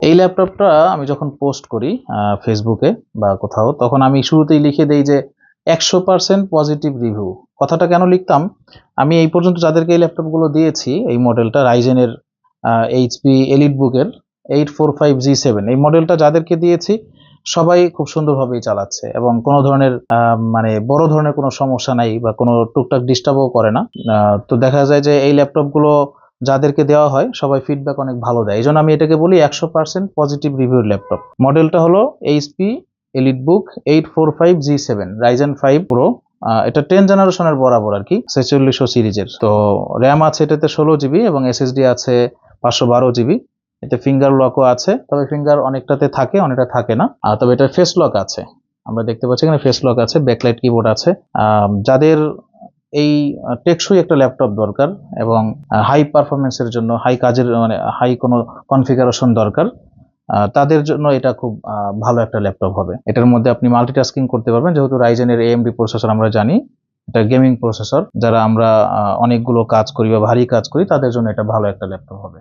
এই ল্যাপটপটা আমি যখন পোস্ট করি ফেসবুকে বা কোথাও, তখন আমি শুরুতেই লিখে দেই যে 100% পজিটিভ রিভিউ। কথাটা কেন লিখতাম, আমি এই পর্যন্ত যাদেরকে এই ল্যাপটপগুলো দিয়েছি, এই মডেলটা রাইজেনের এইচপি এলিট বুকের 845G7, এই মডেলটা যাদেরকে দিয়েছি সবাই খুব সুন্দরভাবেই চালাচ্ছে এবং কোনো ধরনের মানে বড় ধরনের কোনো সমস্যা নাই বা কোনো টুকটাক ডিস্টার্বও করে না। তো দেখা যায় যে এই ল্যাপটপগুলো যাদেরকে দেওয়া হয় সবাই ফিডব্যাক অনেক ভালো দেয়, এই জন্য আমি এটাকে বলি 100% পজিটিভ রিভিউর ল্যাপটপ। মডেলটা হলো HP EliteBook 845G7 Ryzen 5 pro. এটা 10 জেনারেশনের বরাবর আর কি, 4600 সিরিজের। তো র্যাম আছে এটাতে 16 জিবি এবং এসএসডি আছে 512 জিবি। এতে ফিঙ্গার লকও আছে, তবে ফিঙ্গার অনেকটাতে থাকে অনেকটা থাকে না। তবে এটা ফেস লক আছে, আমরা দেখতে পাচ্ছি এখানে ফেস লক আছে, ব্যাকলাইট কিবোর্ড আছে। যাদের এই টেকসই একটা ল্যাপটপ দরকার এবং হাই পারফরমেন্সের জন্য, হাই কাজের মানে হাই কোনো কনফিগারেশন দরকার, তাদের জন্য এটা খুব ভালো একটা ল্যাপটপ হবে। এটার মধ্যে আপনি মাল্টিটাস্কিং করতে পারবেন, যেহেতু রাইজেনের এএমডি প্রসেসর আমরা জানি, এটা গেমিং প্রসেসর। যারা আমরা অনেকগুলো কাজ করি বা ভারী কাজ করি তাদের জন্য এটা ভালো একটা ল্যাপটপ হবে।